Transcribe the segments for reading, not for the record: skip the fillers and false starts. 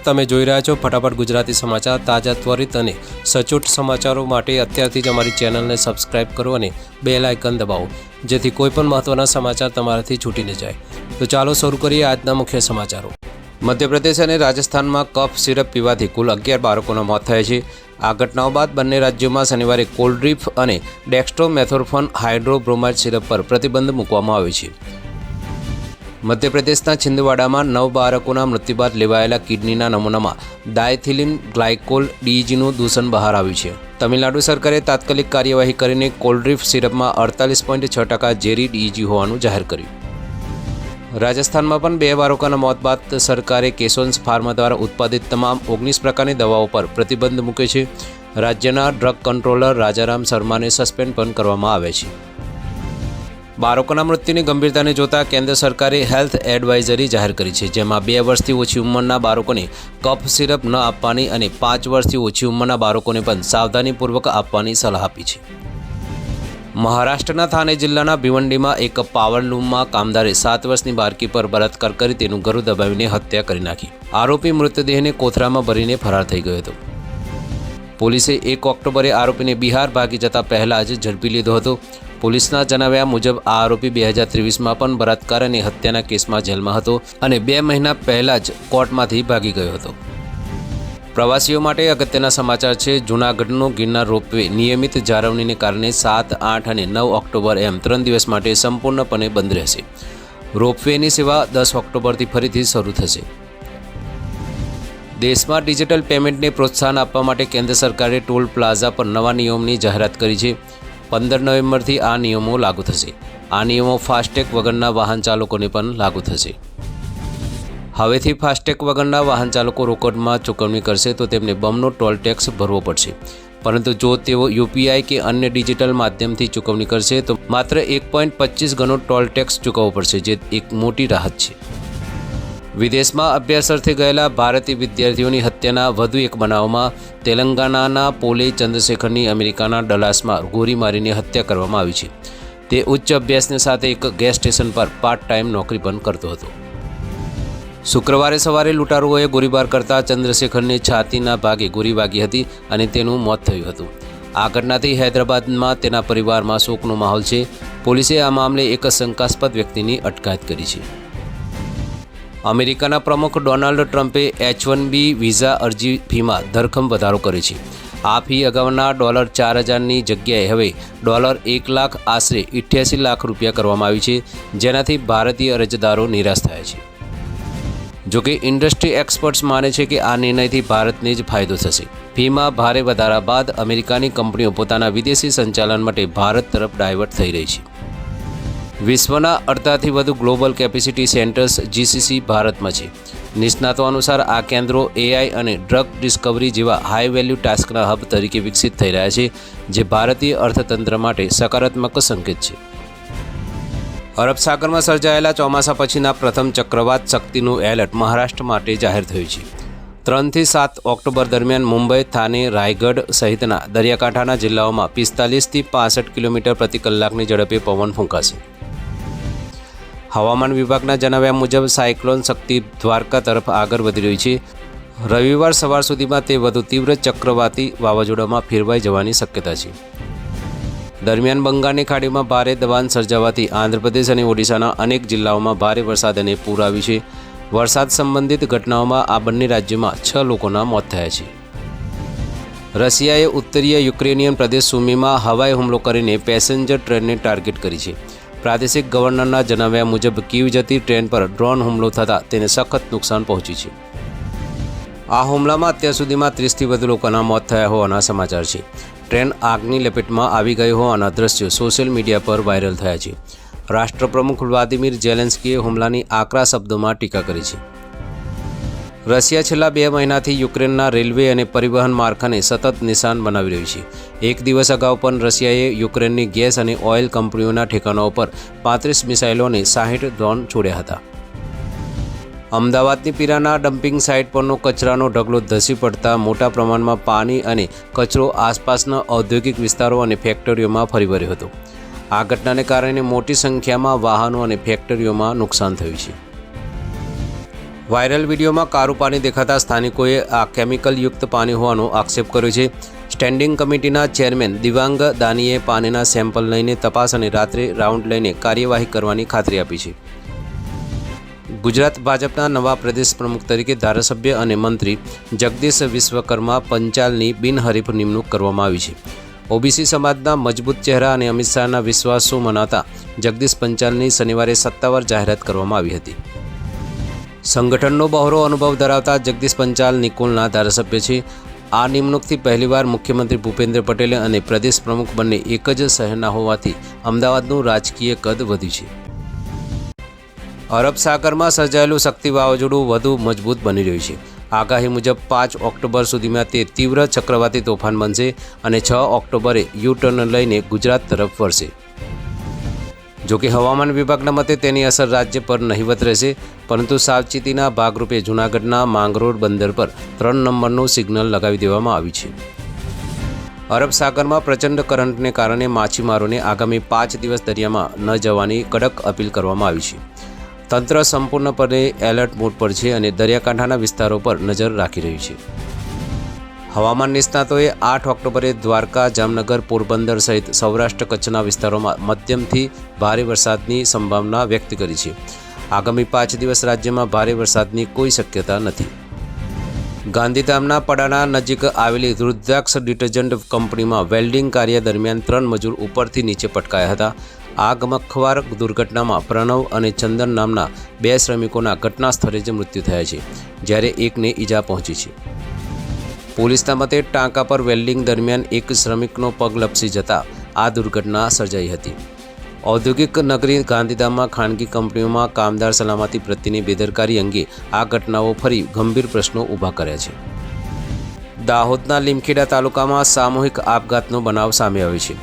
તમે જોઈ રહ્યા છો ફટાફટ ગુજરાતી સમાચાર. તાજા ત્વરિત અને સચોટ સમાચારો માટે અત્યારથી જ અમારી ચેનલને સબસ્ક્રાઇબ કરો અને બેલ આઇકન દબાવો, જેથી કોઈપણ મહત્ત્વના સમાચાર તમારાથી છૂટી ન જાય. તો ચાલો શરૂ કરીએ આજના મુખ્ય સમાચારો. મધ્યપ્રદેશ અને રાજસ્થાનમાં કફ સિરપ પીવાથી કુલ 11 બાળકોના મોત થયા છે. આ ઘટનાઓ બાદ બંને રાજ્યોમાં શનિવારે કોલ્ડ્રીફ અને ડેક્સ્ટ્રોમેથોર્ફન હાઇડ્રોબ્રોમાઇડ સિરપ પર પ્રતિબંધ મૂકવામાં આવ્યો છે. મધ્યપ્રદેશના છિંદવાડામાં 9 બાળકોના મૃત્યુ બાદ લેવાયેલા કિડનીના નમૂનામાં ડાયથિલિન ગ્લાયકોલ ડીઈજીનું દૂષણ બહાર આવ્યું છે. તમિલનાડુ સરકારે તાત્કાલિક કાર્યવાહી કરીને કોલ્ડ્રીફ સિરપમાં 48.6% ઝેરી ડીઈજી હોવાનું જાહેર કર્યું. રાજસ્થાનમાં પણ 2 બાળકોના મોત બાદ સરકારે કેસોન્સ ફાર્મા દ્વારા ઉત્પાદિત તમામ 19 પ્રકારની દવાઓ પર પ્રતિબંધ મૂક્યો છે. રાજ્યના ડ્રગ કંટ્રોલર રાજારામ શર્માને સસ્પેન્ડ પણ કરવામાં આવ્યા છે. બાળકોના મૃત્યુની ગંભીરતાને જોતા કેન્દ્ર સરકારે હેલ્થ એડવાઇઝરી જાહેર કરી છે, જેમાં 2 વર્ષથી ઓછી ઉંમરના બાળકોને કફ સિરપ ન આપવાની અને 5 વર્ષથી ઓછી ઉંમરના બાળકોને પણ સાવધાનીપૂર્વક આપવાની સલાહ આપી છે. મહારાષ્ટ્રના થાને જિલ્લાના ભિવંડીમાં એક પાવરલૂમમાં કામદારે 7 વર્ષની બાળકી પર બળાત્કાર કરી તેનું ગળું દબાવીને હત્યા કરી નાખી. આરોપી મૃતદેહને કોથળામાં ભરીને ફરાર થઈ ગયો હતો. પોલીસે 1 ઓક્ટોબરે આરોપીને બિહાર ભાગી જતા પહેલાં જ ઝડપી લીધો હતો. પોલીસના જણાવ્યા મુજબ આ આરોપી 2023માં પણ બળાત્કાર અને હત્યાના કેસમાં જેલમાં હતો અને 2 મહિના પહેલાં જ કોર્ટમાંથી ભાગી ગયો હતો. પ્રવાસીઓ માટે અગત્યના સમાચાર છે. જૂનાગઢનો ગિરનાર રોપવે નિયમિત જાળવણીને કારણે 7, 8 અને 9 ઓક્ટોબર એમ 3 દિવસ માટે સંપૂર્ણપણે બંધ રહેશે. રોપવેની સેવા 10 ઓક્ટોબરથી ફરીથી શરૂ થશે. દેશમાં ડિજિટલ પેમેન્ટને પ્રોત્સાહન આપવા માટે કેન્દ્ર સરકારે ટોલ પ્લાઝા પર નવા નિયમોની જાહેરાત કરી છે. 15 નવેમ્બરથી આ નિયમો લાગુ થશે. આ નિયમો ફાસ્ટેગ વગરના વાહન ચાલકોને પણ લાગુ થશે. હવેથી ફાસ્ટેગ વગરના વાહન ચાલકો રોકડમાં ચૂકવણી કરશે તો તેમને બમણો ટોલ ટેક્સ ભરવો પડશે, પરંતુ જો તેઓ યુપીઆઈ કે અન્ય ડિજિટલ માધ્યમથી ચૂકવણી કરશે તો માત્ર 1.25 ગણો ટોલ ટેક્સ ચૂકવવો પડશે, જે એક મોટી રાહત છે. વિદેશમાં અભ્યાસ અર્થે ગયેલા ભારતીય વિદ્યાર્થીઓની હત્યાના વધુ એક બનાવમાં તેલંગાણાના પોલે ચંદ્રશેખરની અમેરિકાના ડલાસમાં ગોળી મારીને હત્યા કરવામાં આવી છે. તે ઉચ્ચ અભ્યાસની સાથે એક ગેસ સ્ટેશન પર પાર્ટ ટાઈમ નોકરી પણ કરતો હતો. શુક્રવારે સવારે લૂંટારુઓએ ગોળીબાર કરતા ચંદ્રશેખરની છાતીના ભાગે ગોળી વાગી હતી અને તેનું મોત થયું હતું. આ ઘટનાથી હૈદરાબાદમાં તેના પરિવારમાં શોકનો માહોલ છે. પોલીસે આ મામલે એક શંકાસ્પદ વ્યક્તિની અટકાયત કરી છે. અમેરિકાના પ્રમુખ ડોનાલ્ડ ટ્રમ્પે H-1B વિઝા અરજી ફીમાં ધરખમ વધારો કર્યો છે. આ ફી અગાઉના $4,000ની જગ્યાએ હવે $1 લાખ આશરે 88 લાખ રૂપિયા કરવામાં આવી છે, જેનાથી ભારતીય અરજદારો નિરાશ થયા છે. જોકે ઇન્ડસ્ટ્રી એક્સપર્ટ્સ માને છે કે આ નિર્ણયથી ભારતને જ ફાયદો થશે. ફીમાં ભારે વધારા બાદ અમેરિકાની કંપનીઓ પોતાના વિદેશી સંચાલન માટે ભારત તરફ ડાયવર્ટ થઈ રહી છે. વિશ્વના અડધાથી વધુ ગ્લોબલ કેપેસિટી સેન્ટર્સ GCC ભારતમાં છે. નિષ્ણાતો અનુસાર આ કેન્દ્રો AI અને ડ્રગ ડિસ્કવરી જેવા હાઈ વેલ્યુ ટાસ્કના હબ તરીકે વિકસિત થઈ રહ્યા છે, જે ભારતીય અર્થતંત્ર માટે સકારાત્મક સંકેત છે. અરબ સાગરમાં સર્જાયેલા ચોમાસા પછીના પ્રથમ ચક્રવાત શક્તિનું એલર્ટ મહારાષ્ટ્ર માટે જાહેર થયું છે. 3 થી 7 ઓક્ટોબર દરમિયાન મુંબઈ, થાને, રાયગઢ સહિતના દરિયાકાંઠાના જિલ્લાઓમાં 45 થી 65 કિલોમીટર પ્રતિ કલાકની ઝડપે પવન ફૂંકાશે. હવામાન વિભાગના જણાવ્યા મુજબ સાયક્લોન શક્તિ દ્વારકા તરફ આગળ વધી રહી છે. રવિવાર સવાર સુધીમાં તે વધુ તીવ્ર ચક્રવાતી વાવાઝોડામાં ફેરવાઈ જવાની શક્યતા છે. દરમિયાન બંગાળની ખાડીમાં ભારે દબાણ સર્જાવાથી આંધ્રપ્રદેશ અને ઓડિશાના અનેક જિલ્લાઓમાં ભારે વરસાદ અને પૂર આવ્યું છે. વરસાદ સંબંધિત ઘટનાઓમાં આ બંને રાજ્યોમાં 6 લોકોના મોત થયા છે. રશિયાએ ઉત્તરીય યુક્રેનિયન પ્રદેશ સુમીમાં હવાઈ હુમલો કરીને પેસેન્જર ટ્રેનને ટાર્ગેટ કરી છે. પ્રાદેશિક ગવર્નરના જણાવ્યા મુજબ કીવ જતી ટ્રેન પર ડ્રોન હુમલો થતાં તેને સખત નુકસાન પહોંચ્યું છે. આ હુમલામાં અત્યાર સુધીમાં 30થી વધુ લોકોના મોત થયા હોવાના સમાચાર છે. ટ્રેન આગની લપેટમાં આવી ગઈ હોવાના દ્રશ્યો સોશિયલ મીડિયા પર વાયરલ થયા છે. રાષ્ટ્રપ્રમુખ વ્લાદિમીર ઝેલેન્સ્કીએ હુમલાની આકરા શબ્દોમાં ટીકા કરી છે. રશિયા છેલ્લા 2 મહિનાથી યુક્રેનના રેલવે અને પરિવહન માળખાને સતત નિશાન બનાવી રહ્યું છે. એક દિવસ અગાઉ પણ રશિયાએ યુક્રેનની ગેસ અને ઓઇલ કંપનીઓના ઠેકાણાઓ પર 35 મિસાઇલો અને 60 ડ્રોન છોડ્યા હતા. અમદાવાદની પીરાના ડમ્પિંગ સાઇટ પરનો કચરાનો ઢગલો ધસી પડતા મોટા પ્રમાણમાં પાણી અને કચરો આસપાસના ઔદ્યોગિક વિસ્તારો અને ફેક્ટરીઓમાં ફરી વળ્યો હતો. આ ઘટનાને કારણે મોટી સંખ્યામાં વાહનો અને ફેક્ટરીઓમાં નુકસાન થયું છે. વાયરલ વિડીયોમાં કારું પાણી દેખાતા સ્થાનિકોએ આ કેમિકલયુક્ત પાણી હોવાનો આક્ષેપ કર્યો છે. સ્ટેન્ડિંગ કમિટીના ચેરમેન દિવાંગ દાનીએ પાણીના સેમ્પલ લઈને તપાસ અને રાત્રે રાઉન્ડ લઈને કાર્યવાહી કરવાની ખાતરી આપી છે. ગુજરાત ભાજપના નવા પ્રદેશ પ્રમુખ તરીકે ધારાસભ્ય અને મંત્રી જગદીશ વિશ્વકર્મા પંચાલની બિનહરીફ નિમણૂક કરવામાં આવી છે. ઓબીસી સમાજના મજબૂત ચહેરા અને અમિત શાહના વિશ્વાસો મનાતા જગદીશ પંચાલની શનિવારે સત્તાવાર જાહેરાત કરવામાં આવી હતી. સંગઠનનો બહોળો અનુભવ ધરાવતા જગદીશ પંચાલ નિકોલના ધારાસભ્ય છે. આ નિમણૂકથી પહેલીવાર મુખ્યમંત્રી ભૂપેન્દ્ર પટેલ અને પ્રદેશ પ્રમુખ બંને એક જ શહેરના હોવાથી અમદાવાદનું રાજકીય કદ વધ્યું છે. અરબ સાગરમાં સર્જાયેલું શક્તિ વાવાઝોડું વધુ મજબૂત બની રહ્યું છે. આગાહી મુજબ 5 ઓક્ટોબર સુધીમાં તે તીવ્ર ચક્રવાતી તોફાન બનશે અને 6 ઓક્ટોબરે યુ-ટર્ન લઈને ગુજરાત તરફ વળશે. જોકે હવામાન વિભાગના મતે તેની અસર રાજ્ય પર નહિવત રહેશે, પરંતુ સાવચેતીના ભાગરૂપે જૂનાગઢના માંગરોળ બંદર પર 3 નંબરનું સિગ્નલ લગાવી દેવામાં આવ્યું છે. અરબ સાગરમાં પ્રચંડ કરંટને કારણે માછીમારોને આગામી 5 દિવસ દરિયામાં ન જવાની કડક અપીલ કરવામાં આવી છે. તંત્ર સંપૂર્ણપણે એલર્ટ મોડ પર છે અને દરિયાકાંઠાના વિસ્તારો પર નજર રાખી રહ્યું છે. હવામાન નિષ્ણાતોએ 8 ઓક્ટોબરે દ્વારકા, જામનગર, પોરબંદર સહિત સૌરાષ્ટ્ર કચ્છના વિસ્તારોમાં મધ્યમથી ભારે વરસાદની સંભાવના વ્યક્ત કરી છે. આગામી 5 દિવસ રાજ્યમાં ભારે વરસાદની કોઈ શક્યતા નથી. ગાંધીધામના પડાણા નજીક આવેલી રુદ્રાક્ષ ડિટર્જન્ટ કંપનીમાં વેલ્ડિંગ કાર્ય દરમિયાન 3 મજૂર ઉપરથી નીચે પટકાયા હતા. આ ગમખ્વાર દુર્ઘટનામાં પ્રણવ અને ચંદન નામના 2 શ્રમિકોના ઘટના સ્થળે જ મૃત્યુ થયા છે, જ્યારે એકને ઈજા પહોંચી છે. પોલીસના મતે ટાંકા પર વેલ્ડિંગ દરમિયાન એક શ્રમિકનો પગ લપસી જતા આ દુર્ઘટના સર્જાઈ હતી. ઔદ્યોગિક નગરી ગાંધીધામમાં ખાનગી કંપનીઓમાં કામદાર સલામતી પ્રત્યેની બેદરકારી અંગે આ ઘટનાઓ ફરી ગંભીર પ્રશ્નો ઊભા કર્યા છે. દાહોદના લીમખેડા તાલુકામાં સામૂહિક આપઘાતનો બનાવ સામે આવ્યો છે.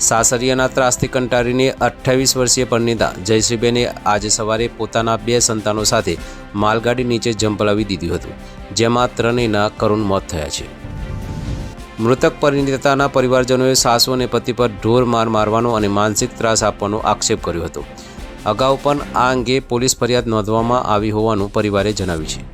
સાસરિયાના ત્રાસથી કંટાળીને 28 વર્ષીય પરિણીતા જયશ્રીબેને આજે સવારે પોતાના 2 સંતાનો સાથે માલગાડી નીચે ઝંપલાવી દીધું હતું, જેમાં ત્રણેયના કરુણ મોત થયા છે. મૃતક પરિણીતાના પરિવારજનોએ સાસુ અને પતિ પર ઢોર માર મારવાનો અને માનસિક ત્રાસ આપવાનો આક્ષેપ કર્યો હતો. અગાઉ પણ આ અંગે પોલીસ ફરિયાદ નોંધવામાં આવી હોવાનું પરિવારે જણાવ્યું છે.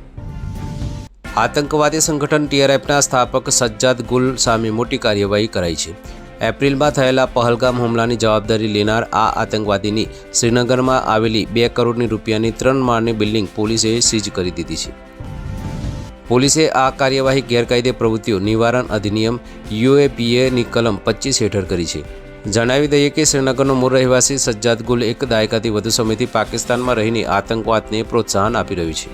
આતંકવાદી સંગઠન TRFના સ્થાપક સજ્જાદ ગુલ સામે મોટી કાર્યવાહી કરાઈ છે. એપ્રિલમાં થયેલા પહલગામ હુમલાની જવાબદારી લેનાર આ આતંકવાદીની શ્રીનગરમાં આવેલી 2 કરોડની રૂપિયાની 3 માળની બિલ્ડિંગ પોલીસે સીઝ કરી દીધી છે. પોલીસે આ કાર્યવાહી ગેરકાયદે પ્રવૃત્તિઓ નિવારણ અધિનિયમ UAPA ની કલમ 25 હેઠળ કરી છે. જણાવી દઈએ કે શ્રીનગરનો મૂળ રહેવાસી સજ્જાદ ગુલ એક દાયકાથી વધુ સમયથી પાકિસ્તાનમાં રહીને આતંકવાદને પ્રોત્સાહન આપી રહ્યું છે.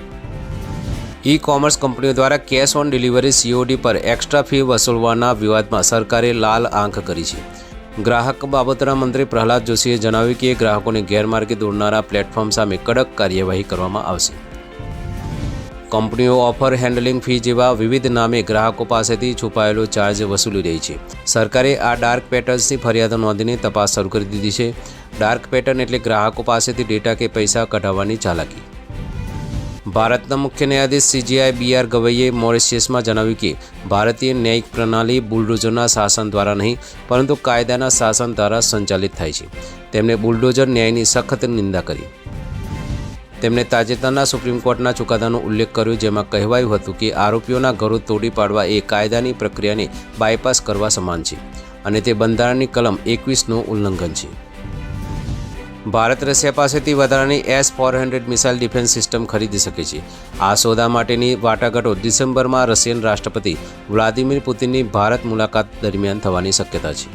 ઈ-કોમર્સ કંપનીઓ દ્વારા કેશ ઓન ડિલિવરી COD પર એક્સ્ટ્રા ફી વસૂલવાના વિવાદમાં સરકારે લાલ આંખ કરી છે. ગ્રાહક બાબતોના મંત્રી પ્રહલાદ જોશીએ જણાવ્યું કે ગ્રાહકોને ગેરમાર્ગે દોરનારા પ્લેટફોર્મ સામે કડક કાર્યવાહી કરવામાં આવશે. કંપનીઓ ઓફર હેન્ડલિંગ ફી જેવા વિવિધ નામે ગ્રાહકો પાસેથી છુપાયેલો ચાર્જ વસૂલી રહી છે. સરકારે આ ડાર્ક પેટર્ન્સની ફરિયાદો નોંધીને તપાસ શરૂ કરી દીધી છે. ડાર્ક પેટર્ન એટલે ગ્રાહકો પાસેથી ડેટા કે પૈસા કઢાવવાની ચાલાકી. ભારતના મુખ્ય ન્યાયાધીશ CJI BR ગવઈએ મોરિશિયસમાં જણાવ્યું કે ભારતીય ન્યાયિક પ્રણાલી બુલડોઝરના શાસન દ્વારા નહીં, પરંતુ કાયદાના શાસન દ્વારા સંચાલિત થાય છે. તેમણે બુલડોઝર ન્યાયની સખત નિંદા કરી. તેમણે તાજેતરના સુપ્રીમ કોર્ટના ચુકાદાનો ઉલ્લેખ કર્યો, જેમાં કહેવાયું હતું કે આરોપીઓના ઘરો તોડી પાડવા એ કાયદાની પ્રક્રિયાને બાયપાસ કરવા સમાન છે અને તે બંધારણની કલમ 21નું ઉલ્લંઘન છે. ભારત રશિયા પાસેથી વધારાની S-400 મિસાઇલ ડિફેન્સ સિસ્ટમ ખરીદી શકે છે. આ સોદા માટેની વાટાઘાટો ડિસેમ્બરમાં રશિયન રાષ્ટ્રપતિ વ્લાદિમીર પુતિનની ભારત મુલાકાત દરમિયાન થવાની શક્યતા છે.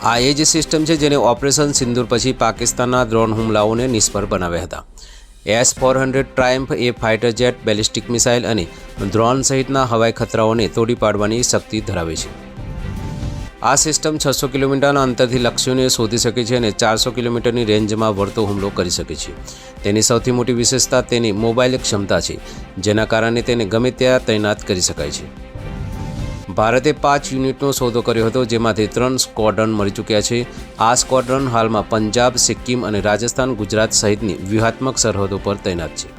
આ એ જ સિસ્ટમ છે જેને ઓપરેશન સિંદૂર પછી પાકિસ્તાનના ડ્રોન હુમલાઓને નિષ્ફળ બનાવ્યા હતા. S-400 ટ્રાયમ્ફ એ ફાઇટર જેટ, બેલિસ્ટિક મિસાઇલ અને ડ્રોન સહિતના હવાઈ ખતરાઓને તોડી પાડવાની શક્તિ ધરાવે છે. આ સિસ્ટમ 600 કિલોમીટરના અંતરથી લક્ષ્યોને શોધી શકે છે અને 400 કિલોમીટરની રેન્જમાં વળતો હુમલો કરી શકે છે. તેની સૌથી મોટી વિશેષતા તેની મોબાઈલ ક્ષમતા છે, જેના કારણે તેને ગમે ત્યાં તૈનાત કરી શકાય છે. ભારતે 5 યુનિટનો સોદો કર્યો હતો, જેમાંથી 3 સ્ક્વોડ્રન મળી ચૂક્યા છે. આ સ્ક્વોડ્રન હાલમાં પંજાબ, સિક્કિમ અને રાજસ્થાન, ગુજરાત સહિતની વ્યૂહાત્મક સરહદો પર તૈનાત છે.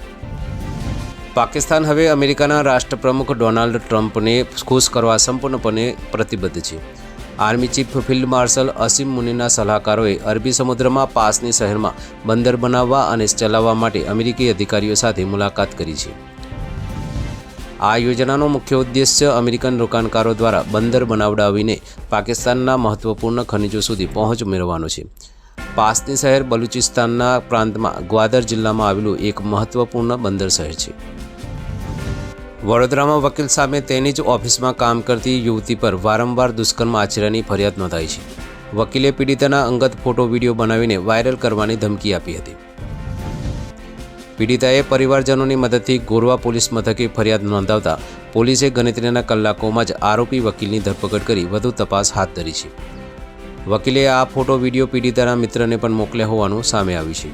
પાકિસ્તાન હવે અમેરિકાના રાષ્ટ્રપ્રમુખ ડોનાલ્ડ ટ્રમ્પને ખુશ કરવા સંપૂર્ણપણે પ્રતિબદ્ધ છે. આર્મી ચીફ ફિલ્ડ માર્શલ અસીમ મુનીના સલાહકારોએ અરબી સમુદ્રમાં પાસની શહેરમાં બંદર બનાવવા અને ચલાવવા માટે અમેરિકી અધિકારીઓ સાથે મુલાકાત કરી છે. આ યોજનાનો મુખ્ય ઉદ્દેશ્ય અમેરિકન રોકાણકારો દ્વારા બંદર બનાવડાવીને પાકિસ્તાનના મહત્વપૂર્ણ ખનિજો સુધી પહોંચ મેળવવાનો છે. પાસની શહેર બલુચિસ્તાનના પ્રાંતમાં ગ્વાદર જિલ્લામાં આવેલું એક મહત્વપૂર્ણ બંદર શહેર છે. વડોદરામાં વકીલ સામે તેની જ ઓફિસમાં કામ કરતી યુવતી પર વારંવાર દુષ્કર્મ આચર્યાની ફરિયાદ નોંધાઈ છે. વકીલે પીડિતાના અંગત ફોટો વિડીયો બનાવીને વાયરલ કરવાની ધમકી આપી હતી. પીડિતાએ પરિવારજનોની મદદથી ગોરવા પોલીસ મથકે ફરિયાદ નોંધાવતા પોલીસે ગણતરીના કલાકોમાં જ આરોપી વકીલની ધરપકડ કરી વધુ તપાસ હાથ ધરી છે. વકીલે આ ફોટો વિડીયો પીડિતાના મિત્રને પણ મોકલ્યા હોવાનું સામે આવ્યું છે.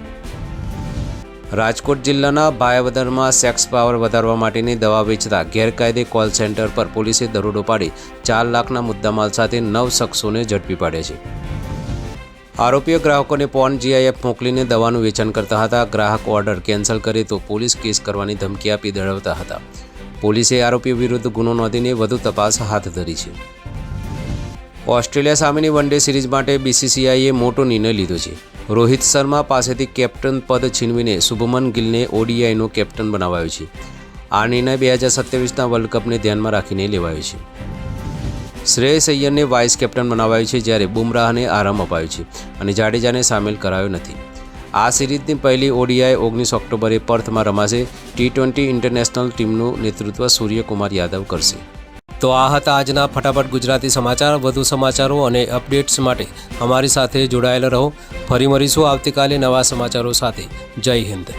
રાજકોટ જિલ્લાના ભાયાવદરમાં સેક્સ પાવર વધારવા માટેની દવા વેચતા ગેરકાયદે કોલ સેન્ટર પર પોલીસે દરોડો પાડી 4 લાખના મુદ્દામાલ સાથે 9 શખ્સોને ઝડપી પાડ્યા છે. આરોપીઓ ગ્રાહકોને પોર્ન GIF મોકલીને દવાનું વેચાણ કરતા હતા. ગ્રાહક ઓર્ડર કેન્સલ કરે તો પોલીસ કેસ કરવાની ધમકી આપી દડાવતા હતા. પોલીસે આરોપીઓ વિરુદ્ધ ગુનો નોંધીને વધુ તપાસ હાથ ધરી છે. ઓસ્ટ્રેલિયા સામેની વન ડે સિરીઝ માટે BCCIએ મોટો નિર્ણય લીધો છે. રોહિત શર્મા પાસેથી કેપ્ટન પદ છીનવીને શુભમન ગિલને ODIનો કેપ્ટન બનાવાયો છે. આ નિર્ણય 2027ના વર્લ્ડ કપને ધ્યાનમાં રાખીને લેવાયો છે. શ્રેયસ અય્યરને વાઇસ કેપ્ટન બનાવાયો છે, જ્યારે બુમરાહને આરામ અપાયો છે અને જાડેજાને સામેલ કરાયો નથી. આ સિરીઝની પહેલી ODI 19 ઓક્ટોબરે પર્થમાં રમાશે. T20 ઇન્ટરનેશનલ ટીમનું નેતૃત્વ સૂર્યકુમાર યાદવ કરશે. તો આ હતા આજના ફટાફટ ગુજરાતી સમાચાર. વધુ સમાચારો અને અપડેટ્સ માટે અમારી સાથે જોડાયેલા રહો. ફરી મળીશું આવતીકાલે નવા સમાચારો સાથે. જય હિન્દ.